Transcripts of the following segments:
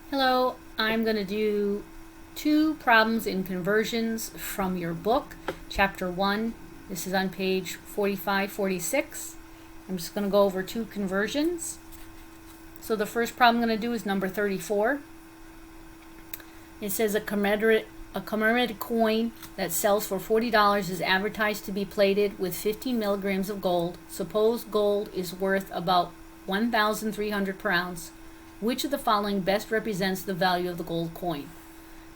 Hello, I'm going to do two problems in conversions from your book, Chapter 1. This is on page 45-46. I'm just going to go over two conversions. So the first problem I'm going to do is number 34. It says a commemorative coin that sells for $40 is advertised to be plated with 15 milligrams of gold. Suppose gold is worth about 1,300 per ounce. Which of the following best represents the value of the gold coin?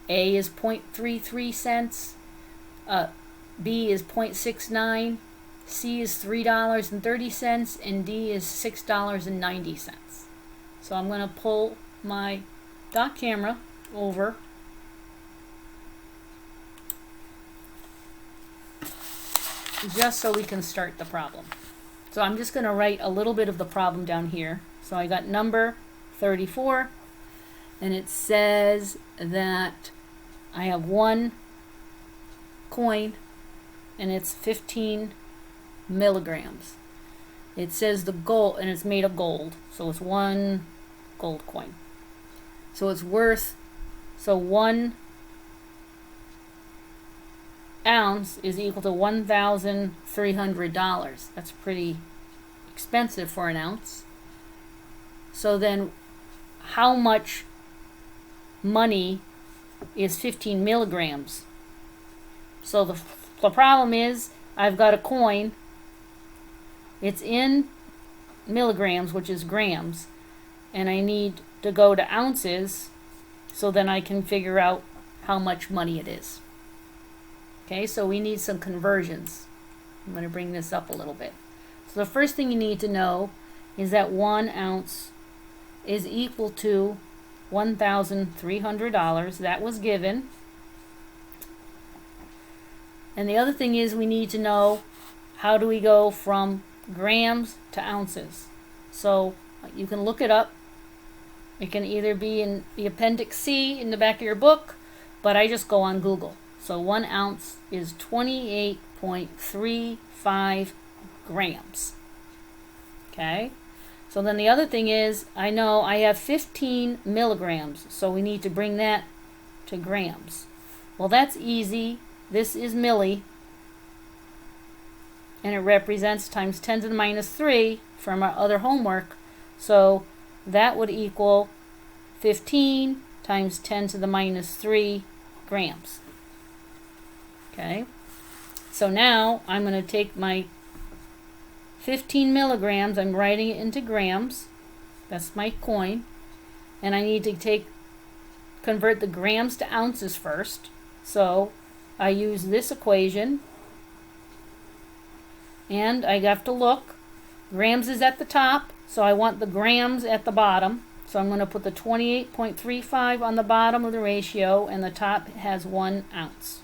A is 0.33 cents, B is 0.69, C is $3.30, and D is $6.90. So I'm going to pull my dot camera over just so we can start the problem. So I'm just going to write a little bit of the problem down here. So I got number 34, and it says that I have one coin and it's 15 milligrams. It says the gold, and it's made of gold, so it's one gold coin. So it's worth, so 1 ounce is equal to $1,300. That's pretty expensive for an ounce. So then how much money is 15 milligrams? So the problem is I've got a coin. It's in milligrams, which is grams, and I need to go to ounces so then I can figure out how much money it is. Okay, so we need some conversions. I'm going to bring this up a little bit. So the first thing you need to know is that 1 ounce is equal to $1,300. That was given. And the other thing is we need to know how do we go from grams to ounces. So you can look it up. It can either be in the Appendix C in the back of your book, but I just go on Google. So 1 ounce is 28.35 grams. Okay? So then the other thing is, I know I have 15 milligrams, so we need to bring that to grams. Well, that's easy. This is milli, and it represents times 10 to the minus 3 from our other homework. So that would equal 15 times 10 to the minus 3 grams. Okay? So now I'm going to take my 15 milligrams, I'm writing it into grams. That's my coin. And I need to convert the grams to ounces first. So I use this equation. And I have to look. Grams is at the top, so I want the grams at the bottom. So I'm going to put the 28.35 on the bottom of the ratio, and the top has 1 ounce.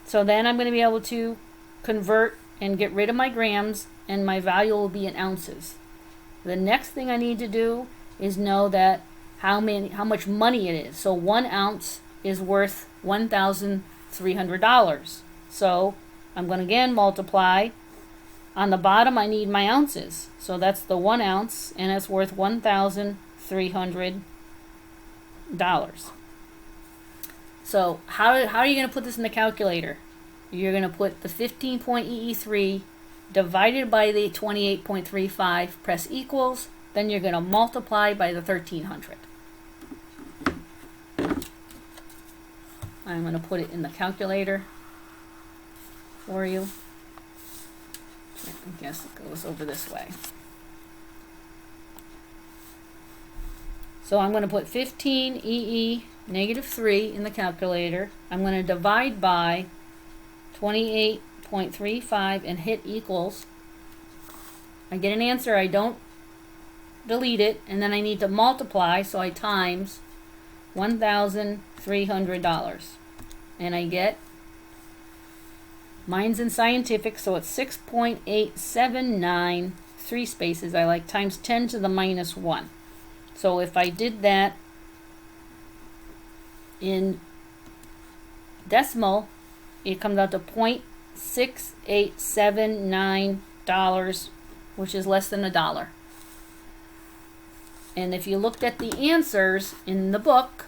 So then I'm going to be able to convert and get rid of my grams, and my value will be in ounces. The next thing I need to do is know that how much money it is. So 1 ounce is worth $1,300. So I'm going to again multiply. On the bottom I need my ounces. So that's the 1 ounce, and it's worth $1,300. So how are you going to put this in the calculator? You're going to put the 15.EE3 divided by the 28.35, press equals, then you're going to multiply by the 1,300. I'm going to put it in the calculator for you. I guess it goes over this way. So I'm going to put 15EE negative 3 in the calculator. I'm going to divide by 28.35 and hit equals. I get an answer. I don't delete it, and then I need to multiply, so I times $1,300, and I get, mine's in scientific, so it's 6.879, 3 spaces I like, times 10 to the minus 1. So if I did that in decimal, it comes out to $0.6879, which is less than $1. And if you looked at the answers in the book,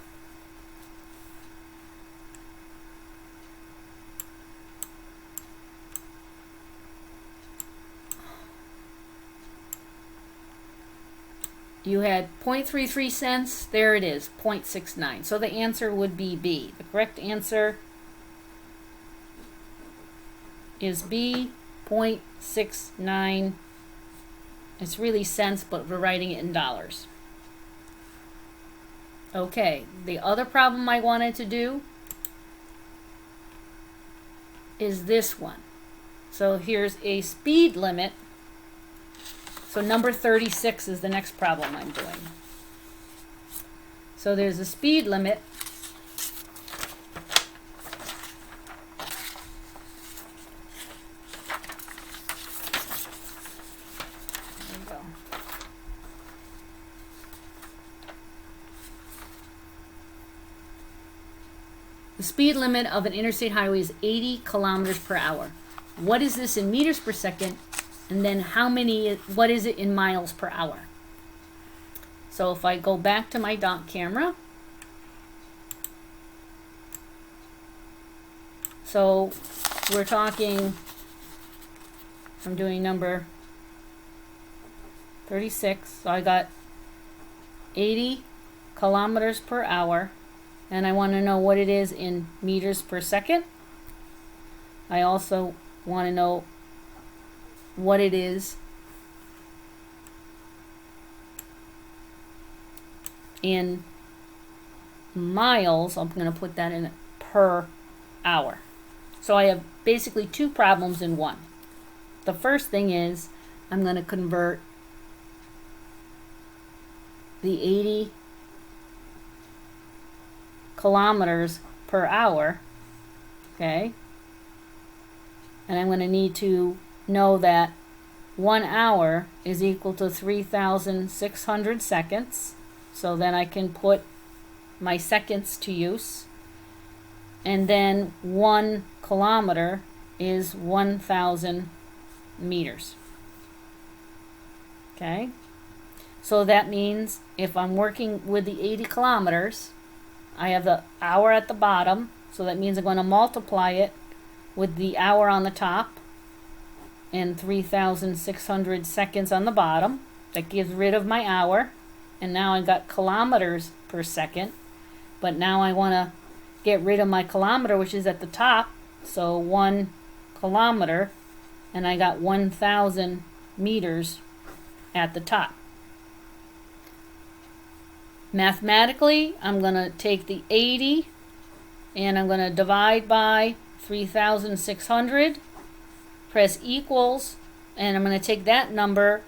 you had 0.33 cents. There it is, 0.69. So the answer would be B. The correct answer is B, 0.69. It's really cents, but we're writing it in dollars. Okay, the other problem I wanted to do is this one. So here's a speed limit. So number 36 is the next problem I'm doing. So there's a speed limit. There we go. The speed limit of an interstate highway is 80 kilometers per hour. What is this in meters per second? And then what is it in miles per hour? So if I go back to my dot camera, so we're talking, I'm doing number 36, so I got 80 kilometers per hour, and I want to know what it is in meters per second. I also want to know what it is in miles. I'm going to put that in per hour. So I have basically two problems in one. The first thing is I'm going to convert the 80 kilometers per hour, okay? And I'm going to need to know that 1 hour is equal to 3,600 seconds. So then I can put my seconds to use. And then 1 kilometer is 1,000 meters. Okay? So that means if I'm working with the 80 kilometers, I have the hour at the bottom. So that means I'm going to multiply it with the hour on the top and 3,600 seconds on the bottom. That gets rid of my hour. And now I've got kilometers per second. But now I want to get rid of my kilometer, which is at the top. So 1 kilometer. And I got 1,000 meters at the top. Mathematically, I'm going to take the 80 and I'm going to divide by 3,600. Press equals, and I'm going to take that number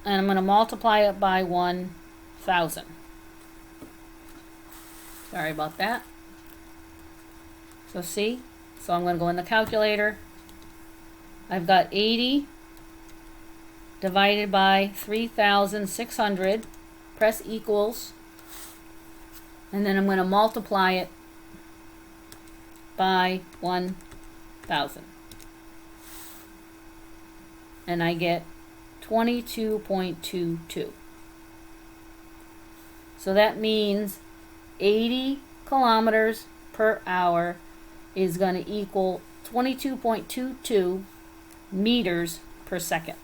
and I'm going to multiply it by 1,000. Sorry about that. So see, so I'm going to go in the calculator. I've got 80 divided by 3,600. Press equals, and then I'm going to multiply it by 1,000. And I get 22.22. So that means 80 kilometers per hour is going to equal 22.22 meters per second.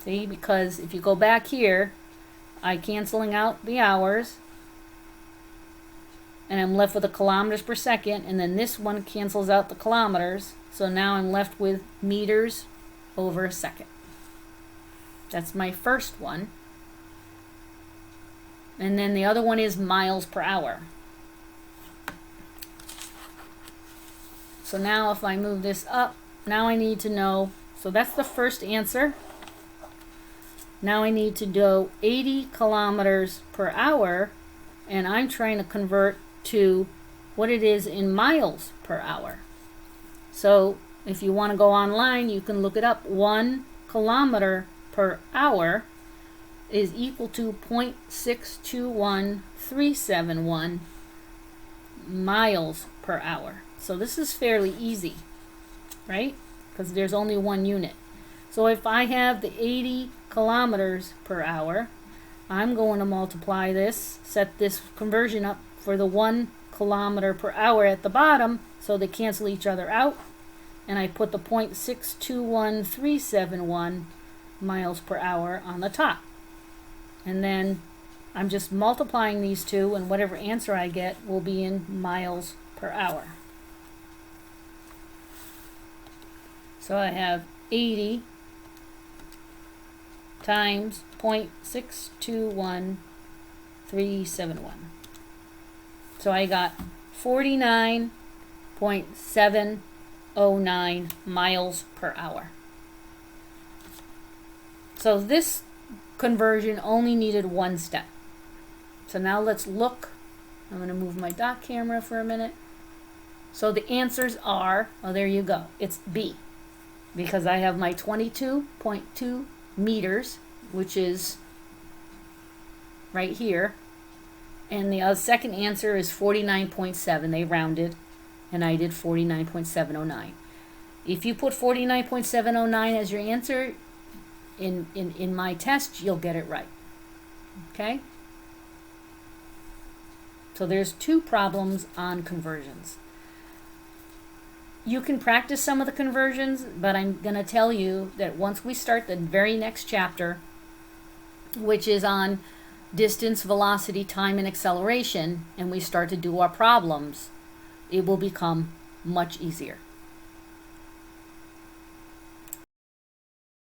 See, because if you go back here, I'm canceling out the hours, and I'm left with the kilometers per second, and then this one cancels out the kilometers, so now I'm left with meters over a second. That's my first one. And then the other one is miles per hour. So now if I move this up, now I need to know, so that's the first answer. Now I need to do 80 kilometers per hour, and I'm trying to convert to what it is in miles per hour. So if you want to go online, you can look it up. 1 kilometer per hour is equal to 0.621371 miles per hour. So this is fairly easy, right? Because there's only one unit. So if I have the 80 kilometers per hour. I'm going to multiply this, set this conversion up for the 1 kilometer per hour at the bottom so they cancel each other out. And I put the 0.621371 miles per hour on the top. And then I'm just multiplying these two, and whatever answer I get will be in miles per hour. So I have 80 times 0.621371. So I got 49.709 miles per hour. So this conversion only needed one step. So now let's look. I'm going to move my dock camera for a minute. So the answers are, oh, there you go. It's B. Because I have my 22.2 meters, which is right here. And the second answer is 49.7. They rounded, and I did 49.709. If you put 49.709 as your answer in my test, you'll get it right. Okay? So there's two problems on conversions. You can practice some of the conversions, but I'm going to tell you that once we start the very next chapter, which is on distance, velocity, time, and acceleration, and we start to do our problems, it will become much easier.